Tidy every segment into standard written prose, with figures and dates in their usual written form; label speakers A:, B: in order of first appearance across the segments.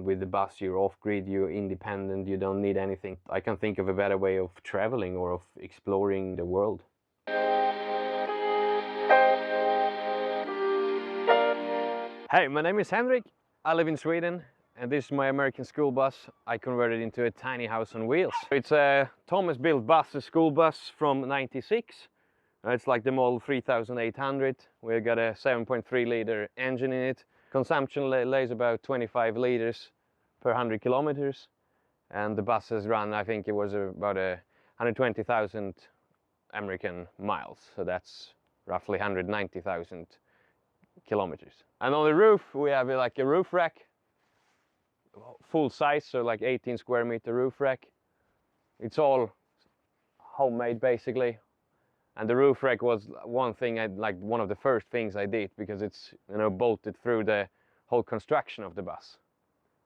A: and with the bus you're off-grid, you're independent, you don't need anything. I can't think of a better way of traveling or of exploring the world. Hey, my name is Henrik. I live in Sweden, and this is my American school bus. I converted into a tiny house on wheels. It's a Thomas-built bus, a school bus from '96. It's like the model 3800. We've got a 7.3 liter engine in it. Consumption lays about 25 liters per 100 kilometers. And the bus has run, I think it was about 120,000 American miles. So that's roughly 190,000 kilometers. And on the roof, we have like a roof rack, full size, so like 18 square meter roof rack. It's all homemade basically. And the roof rack was one thing one of the first things I did, because it's, you know, bolted through the whole construction of the bus.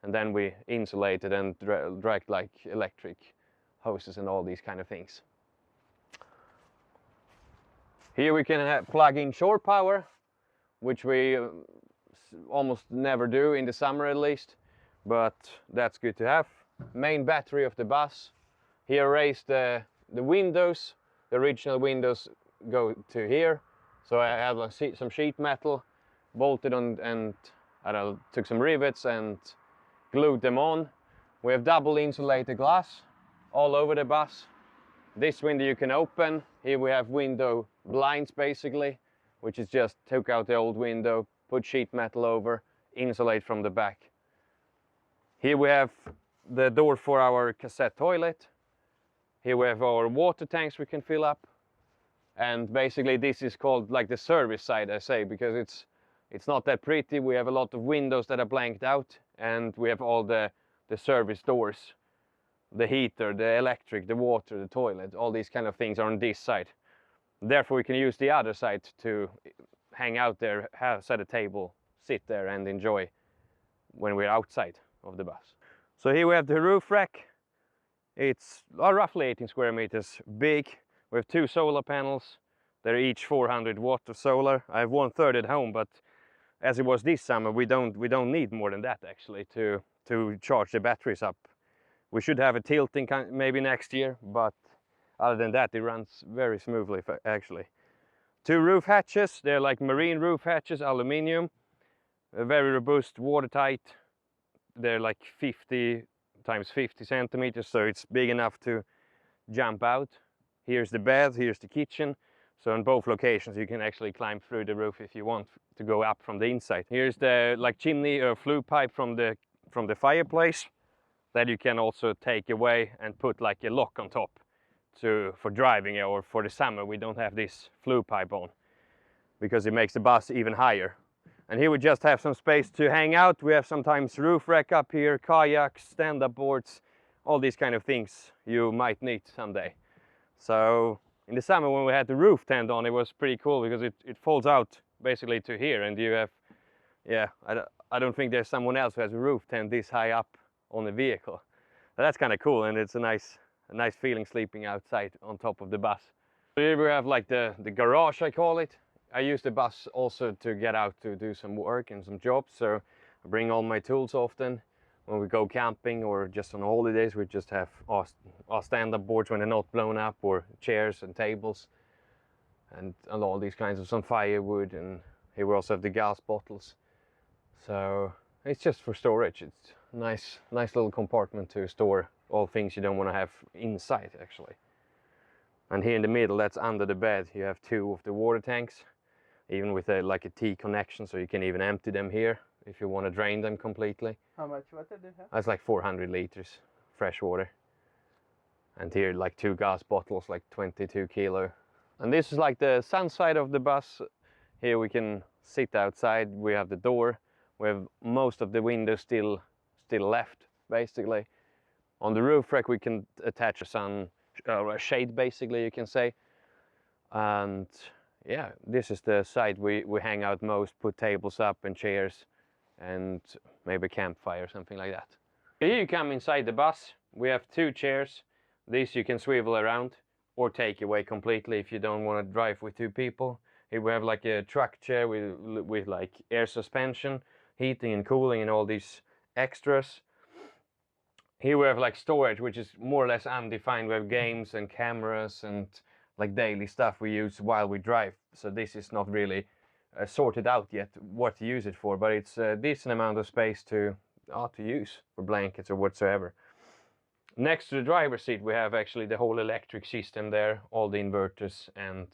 A: And then we insulated and dragged like electric hoses and all these kind of things. Here we can plug in shore power, which we almost never do in the summer at least, but that's good to have. Main battery of the bus. Here raised the windows. The original windows go to here, so I have some sheet metal bolted on, and I took some rivets and glued them on. We have double insulated glass all over the bus. This window you can open. Here we have window blinds basically, which is just took out the old window, put sheet metal over, insulate from the back. Here we have the door for our cassette toilet. Here we have our water tanks we can fill up, and basically this is called like the service side, I say, because it's not that pretty. We have a lot of windows that are blanked out, and we have all the service doors, the heater, the electric, the water, the toilet, all these kind of things are on this side. Therefore we can use the other side to hang out there, set a table, sit there and enjoy when we're outside of the bus. So here we have the roof rack. It's roughly 18 square meters big. We have 2 solar panels. They're each 400 watt of solar. I have 1/3 at home, but as it was this summer, we don't need more than that actually to charge the batteries up. We should have a tilting maybe next year, but other than that, it runs very smoothly actually. 2 roof hatches. They're like marine roof hatches, aluminium, very robust, watertight. They're like 50 times 50 centimeters, so it's big enough to jump out. Here's the bed, here's the kitchen. So in both locations you can actually climb through the roof if you want to go up from the inside. Here's the like chimney or flue pipe from the fireplace that you can also take away and put like a lock on top for driving, or for the summer we don't have this flue pipe on because it makes the bus even higher. And here we just have some space to hang out. We have sometimes roof rack up here, kayaks, stand-up boards, all these kind of things you might need someday. So in the summer when we had the roof tent on, it was pretty cool because it folds out basically to here, and you have, yeah, I don't think there's someone else who has a roof tent this high up on the vehicle. But that's kind of cool, and it's a nice feeling sleeping outside on top of the bus. Here we have like the garage, I call it. I use the bus also to get out to do some work and some jobs, so I bring all my tools often. When we go camping or just on holidays, we just have our stand-up boards when they're not blown up, or chairs and tables, and all these kinds of some firewood. And here we also have the gas bottles. So it's just for storage. It's a nice little compartment to store all things you don't want to have inside actually. And here in the middle, that's under the bed, you have 2 of the water tanks, even with like a T connection, so you can even empty them here if you want to drain them completely.
B: How much water do you have?
A: That's like 400 liters fresh water. And here like 2 gas bottles, like 22 kilo. And this is like the sun side of the bus. Here we can sit outside. We have the door. We have most of the windows still left basically. On the roof rack we can attach a shade basically, you can say. And yeah, this is the side we hang out most, put tables up and chairs and maybe a campfire or something like that. Here you come inside the bus. We have 2 chairs. These you can swivel around or take away completely if you don't want to drive with 2 people. Here we have like a truck chair with like air suspension, heating and cooling, and all these extras. Here we have like storage, which is more or less undefined. We have games and cameras and like daily stuff we use while we drive. So this is not really sorted out yet what to use it for, but it's a decent amount of space to use for blankets or whatsoever. Next to the driver's seat we have actually the whole electric system there, all the inverters, and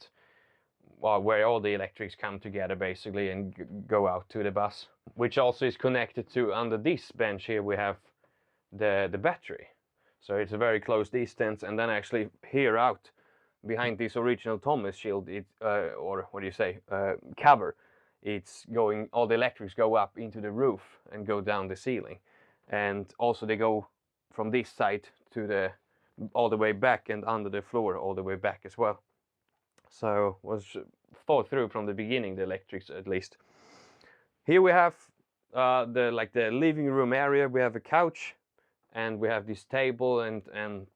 A: where all the electrics come together basically and go out to the bus, which also is connected to, under this bench here we have the battery. So it's a very close distance, and then actually here out behind this original Thomas shield, or what do you say, cover, it's going, all the electrics go up into the roof and go down the ceiling, and also they go from this side to the all the way back and under the floor all the way back as well. So was thought through from the beginning, the electrics at least. Here we have the living room area. We have a couch, and we have this table and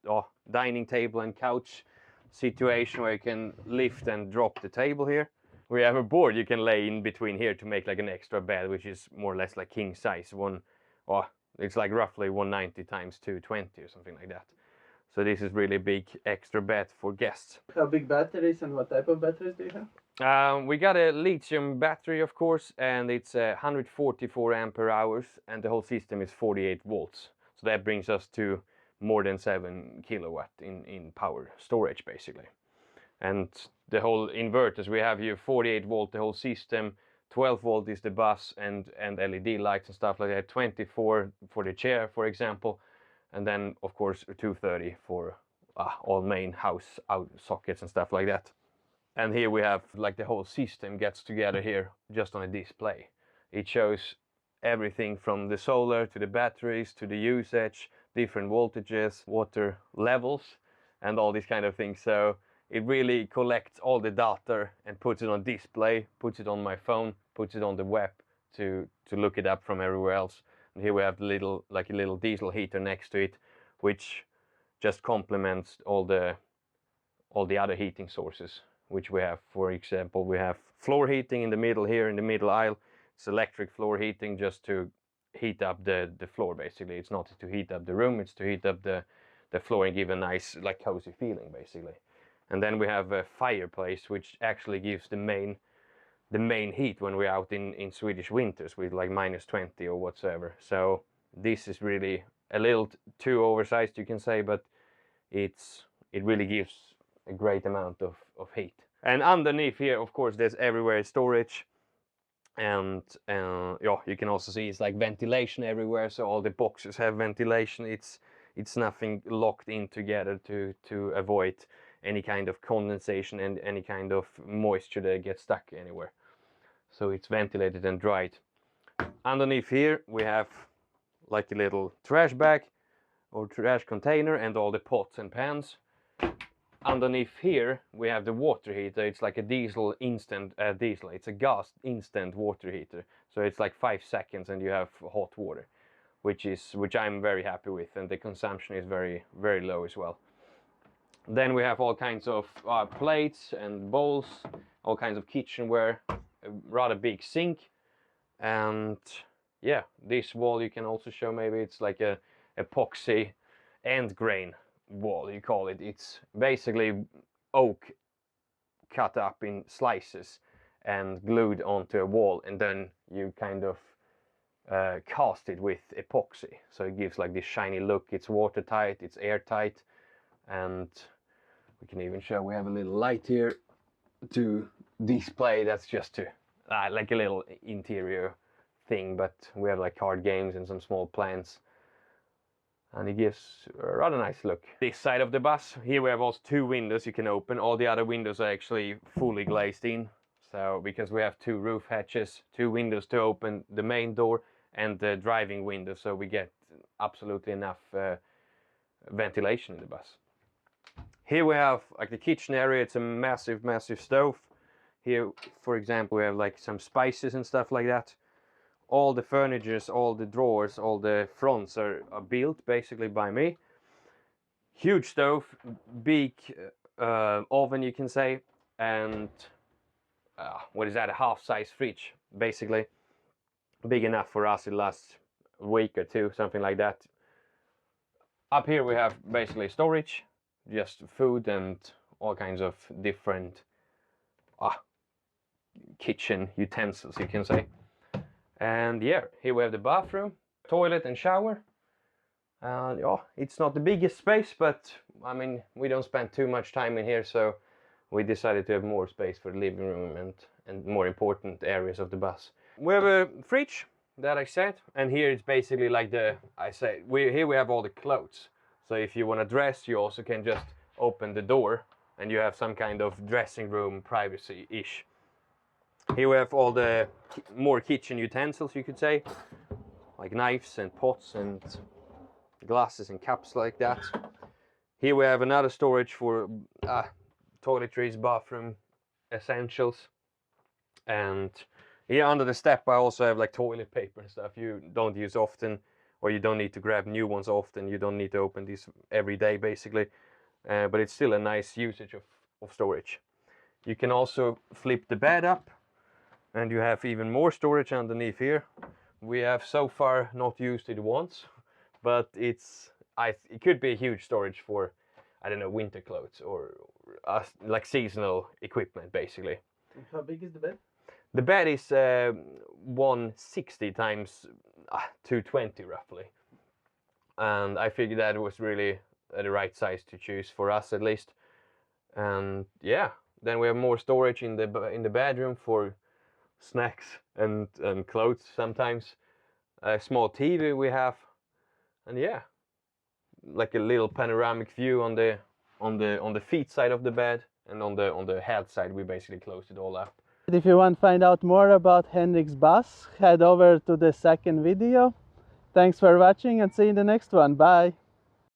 A: dining table and couch situation where you can lift and drop the table here. We have a board you can lay in between here to make like an extra bed, which is more or less like king size. It's like roughly 190 times 220 or something like that. So this is really big extra bed for guests.
B: How big batteries and what type of batteries do you have?
A: We got a lithium battery, of course, and it's 144 ampere hours, and the whole system is 48 volts. So that brings us to more than 7 kilowatt in power storage basically. And the whole inverters we have here, 48 volt the whole system, 12 volt is the bus and LED lights and stuff like that, 24 for the chair for example, and then of course 230 for all main house out sockets and stuff like that. And here we have like the whole system gets together here just on a display. It shows everything from the solar to the batteries to the usage, different voltages, water levels, and all these kind of things. So it really collects all the data and puts it on display, puts it on my phone, puts it on the web to look it up from everywhere else. And here we have a little diesel heater next to it, which just complements all the other heating sources which we have. For example, we have floor heating in the middle here, in the middle aisle. It's electric floor heating just to heat up the floor basically. It's not to heat up the room, it's to heat up the floor and give a nice like cozy feeling basically. And then we have a fireplace which actually gives the main heat when we're out in Swedish winters with like -20 or whatsoever. So this is really a little too oversized you can say, but it really gives a great amount of heat. And underneath here of course there's everywhere storage, and you can also see it's like ventilation everywhere, so all the boxes have ventilation. It's nothing locked in together to avoid any kind of condensation and any kind of moisture that gets stuck anywhere. So it's ventilated and dried. Underneath here we have like a little trash bag or trash container and all the pots and pans. Underneath here we have the water heater. It's like a diesel instant diesel. It's a gas instant water heater. So it's like 5 seconds and you have hot water, which I'm very happy with, and the consumption is very, very low as well. Then we have all kinds of plates and bowls, all kinds of kitchenware, a rather big sink, and yeah, this wall you can also show, maybe it's like a epoxy end grain wall you call it. It's basically oak cut up in slices and glued onto a wall, and then you kind of cast it with epoxy, so it gives like this shiny look. It's watertight, it's airtight, and we can even show we have a little light here to display. That's just to like a little interior thing, but we have like card games and some small plants, and it gives a rather nice look. This side of the bus, here we have also 2 windows you can open. All the other windows are actually fully glazed in, so because we have 2 roof hatches, 2 windows to open the main door and the driving window, so we get absolutely enough ventilation in the bus. Here we have like the kitchen area. It's a massive stove. Here for example we have like some spices and stuff like that. All the furnitures, all the drawers, all the fronts are built basically by me. Huge stove, big oven you can say, and what is that, a half-size fridge basically. Big enough for us. It lasts a week or two, something like that. Up here we have basically storage, just food and all kinds of different kitchen utensils, you can say. And yeah, here we have the bathroom, toilet and shower. Yeah, it's not the biggest space, but I mean, we don't spend too much time in here, so we decided to have more space for the living room and more important areas of the bus. We have a fridge, that I said, and here it's basically like here we have all the clothes. So if you want to dress, you also can just open the door and you have some kind of dressing room privacy-ish. Here we have all the more kitchen utensils, you could say, like knives and pots and glasses and cups like that. Here we have another storage for toiletries, bathroom essentials. And here under the step I also have like toilet paper and stuff you don't use often, or you don't need to grab new ones often. You don't need to open these every day basically, but it's still a nice usage of storage. You can also flip the bed up and you have even more storage underneath here. We have so far not used it once, but it could be a huge storage for, I don't know, winter clothes or like seasonal equipment basically.
B: How big is the bed?
A: The bed is 160 times 220 roughly, and I figured that was really the right size to choose for us at least. And yeah, then we have more storage in the bedroom for snacks and clothes sometimes. A small TV we have, and yeah, like a little panoramic view on the feet side of the bed, and on the head side we basically closed it all up.
B: If you want to find out more about Henrik's bus, head over to the second video. Thanks for watching and see you in the next one. Bye!